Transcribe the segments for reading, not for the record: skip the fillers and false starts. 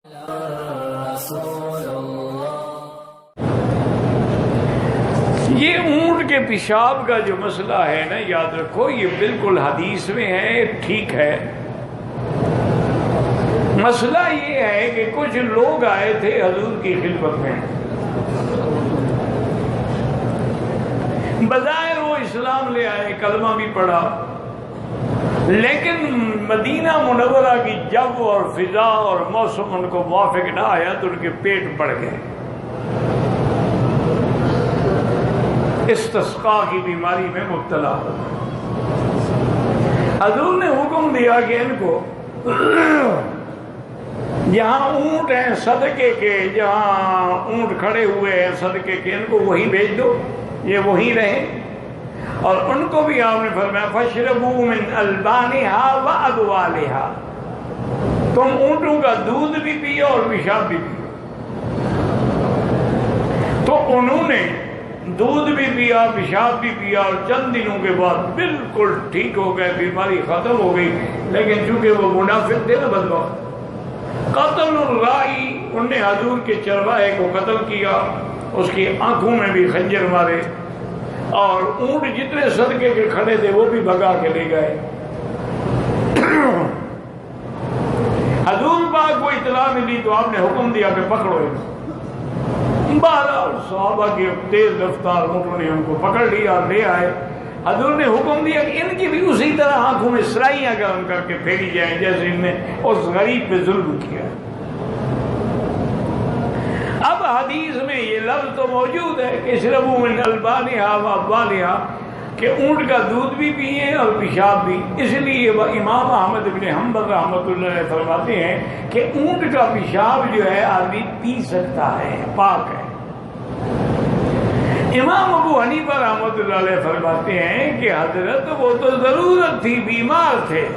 یہ اونٹ کے پیشاب کا جو مسئلہ ہے نا، یاد رکھو یہ بالکل حدیث میں ہے، ٹھیک ہے۔ مسئلہ یہ ہے کہ کچھ لوگ آئے تھے حضور کی خدمت میں، بظاہر وہ اسلام لے آئے، کلمہ بھی پڑھا، لیکن مدینہ منورہ کی جو اور فضا اور موسم ان کو موافق نہ آیا تو ان کے پیٹ بڑھ گئے، استسقاء کی بیماری میں مبتلا ہو۔ حضور نے حکم دیا کہ ان کو جہاں اونٹ ہیں صدقے کے، جہاں اونٹ کھڑے ہوئے ہیں صدقے کے، ان کو وہیں بھیج دو، یہ وہیں رہیں۔ اور ان کو بھی آپ نے فرمایا فَاشْرَبُوا مِنْ أَلْبَانِهَا وَأَبْوَالِهَا، تم اونٹوں کا دودھ بھی پیو اور پیشاب بھی پیو۔ تو انہوں نے دودھ بھی پیا، پیشاب بھی پیا، اور چند دنوں کے بعد بالکل ٹھیک ہو گئے، بیماری ختم ہو گئی۔ لیکن چونکہ وہ منافق تھے نا بدبخت، قتل الرائی، انہوں نے حضور کے چرواہے کو قتل کیا، اس کی آنکھوں میں بھی خنجر مارے، اور اونٹ جتنے صدقے کے کھڑے تھے وہ بھی بھگا کے لے گئے۔ حضور پاک کو اطلاع ملی تو آپ نے حکم دیا کہ پکڑو ان۔ بہرحال صحابہ کی تیز رفتار اونٹوں نے ان کو پکڑ لیا اور لے آئے۔ حضور نے حکم دیا کہ ان کی بھی اسی طرح آنکھوں میں سرائیاں گرم کر کے پھیری جائیں جیسے ان نے اس غریب پہ ظلم کیا۔ اب حدیث میں یہ لفظ تو موجود ہے کہ اشربوا من البانہا وابوالہا، کہ اونٹ کا دودھ بھی پیئیں اور پیشاب بھی۔ اس لیے امام احمد بن حنبل رحمۃ اللہ علیہ فرماتے ہیں کہ اونٹ کا پیشاب جو ہے آدمی پی سکتا ہے، پاک ہے۔ امام ابو حنیفہ رحمۃ اللہ علیہ فرماتے ہیں کہ حضرت وہ تو ضرورت تھی، بیمار تھے،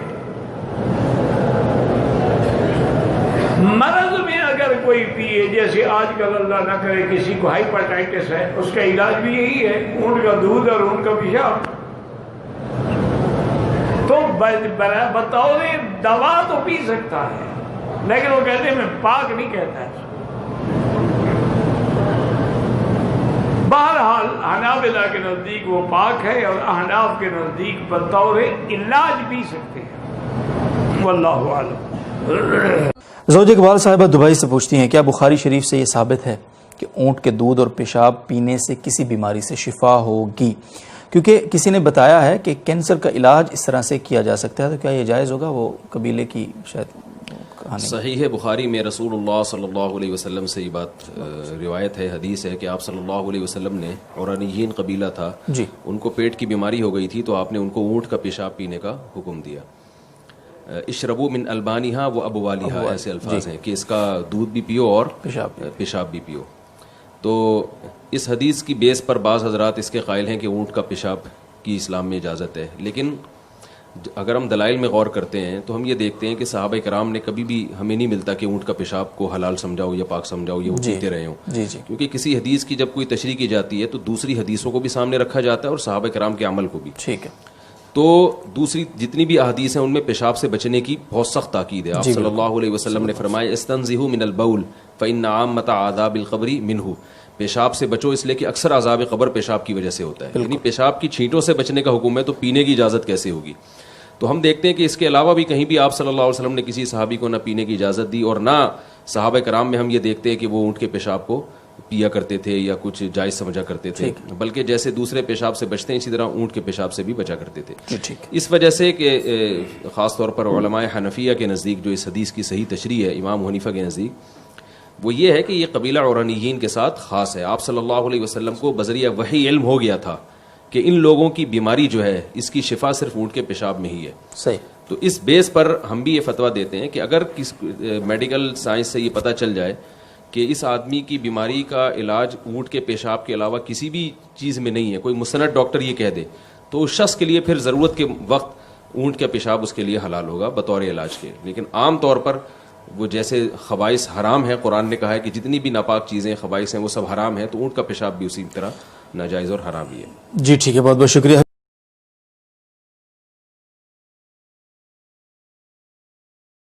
مرض میں اگر کوئی پیے، جیسے آج کل اللہ نہ کرے کسی کو ہائپرٹائٹس ہے، اس کا علاج بھی یہی ہے، اونٹ کا دودھ اور اونٹ کا پیشاب۔ تو بطور دوا تو پی سکتا ہے، لیکن وہ کہتے ہیں میں پاک نہیں کہتا ہے۔ بہرحال حنابلہ کے نزدیک وہ پاک ہے، اور احناف کے نزدیک بطور علاج پی سکتے ہیں، واللہ اعلم۔ زوج اقبال صاحبہ دبئی سے پوچھتی ہیں کیا بخاری شریف سے یہ ثابت ہے کہ اونٹ کے دودھ اور پیشاب پینے سے کسی بیماری سے شفا ہوگی؟ کیونکہ کسی نے بتایا ہے کہ کینسر کا علاج اس طرح سے کیا جا سکتا ہے، تو کیا یہ جائز ہوگا؟ وہ قبیلے کی شاید کہانی صحیح ہے، بخاری میں رسول اللہ صلی اللہ علیہ وسلم سے یہ بات روایت ہے، حدیث ہے کہ آپ صلی اللہ علیہ وسلم نے، عرانیین قبیلہ تھا جی، ان کو پیٹ کی بیماری ہو گئی تھی، تو آپ نے ان کو اونٹ کا پیشاب پینے کا حکم دیا۔ اشربوا من البانہا و ابوالہا، ایسے الفاظ ہیں کہ اس کا دودھ بھی پیو اور پیشاب بھی پیو۔ تو اس حدیث کی بیس پر بعض حضرات اس کے قائل ہیں کہ اونٹ کا پیشاب کی اسلام میں اجازت ہے، لیکن اگر ہم دلائل میں غور کرتے ہیں تو ہم یہ دیکھتے ہیں کہ صحابہ کرام نے کبھی بھی ہمیں نہیں ملتا کہ اونٹ کا پیشاب کو حلال سمجھاؤ یا پاک سمجھاؤ یا وہ پیتے رہے ہوں، کیونکہ کسی حدیث کی جب کوئی تشریح کی جاتی ہے تو دوسری حدیثوں کو بھی سامنے رکھا جاتا ہے اور صحابہ کرام کے عمل کو بھی۔ ٹھیک ہے، تو دوسری جتنی بھی احادیث ہیں ان میں پیشاب سے بچنے کی بہت سخت تاکید ہے۔ آپ صلی اللہ علیہ وسلم نے فرمایا استنزہوا من البول فإن عامۃ عذاب القبر منہ، پیشاب سے بچو اس لیے کہ اکثر عذاب قبر پیشاب کی وجہ سے ہوتا ہے، یعنی پیشاب کی چھینٹوں سے بچنے کا حکم ہے، تو پینے کی اجازت کیسے ہوگی؟ تو ہم دیکھتے ہیں کہ اس کے علاوہ بھی کہیں بھی آپ صلی اللہ علیہ وسلم نے کسی صحابی کو نہ پینے کی اجازت دی، اور نہ صحابہ کرام میں ہم یہ دیکھتے ہیں کہ وہ اونٹ کے پیشاب کو پیا کرتے تھے یا کچھ جائز سمجھا کرتے تھے، بلکہ جیسے دوسرے پیشاب سے بچتے ہیں اسی طرح اونٹ کے پیشاب سے بھی بچا کرتے تھے۔ اس وجہ سے کہ خاص طور پر علماء حنفیہ کے نزدیک جو اس حدیث کی صحیح تشریح ہے امام حنیفہ کے نزدیک، وہ یہ ہے کہ یہ قبیلہ عرانیین کے ساتھ خاص ہے۔ آپ صلی اللہ علیہ وسلم کو بذریعہ وحی علم ہو گیا تھا کہ ان لوگوں کی بیماری جو ہے اس کی شفا صرف اونٹ کے پیشاب میں ہی ہے۔ صحیح۔ تو اس بیس پر ہم بھی یہ فتویٰ دیتے ہیں کہ اگر میڈیکل سائنس سے یہ پتہ چل جائے کہ اس آدمی کی بیماری کا علاج اونٹ کے پیشاب کے علاوہ کسی بھی چیز میں نہیں ہے، کوئی مستند ڈاکٹر یہ کہہ دے، تو اس شخص کے لیے پھر ضرورت کے وقت اونٹ کا پیشاب اس کے لیے حلال ہوگا بطور علاج کے۔ لیکن عام طور پر وہ جیسے خبائث حرام ہے، قرآن نے کہا ہے کہ جتنی بھی ناپاک چیزیں خبائث ہیں وہ سب حرام ہیں، تو اونٹ کا پیشاب بھی اسی طرح ناجائز اور حرام ہی ہے۔ جی ٹھیک ہے، بہت بہت شکریہ۔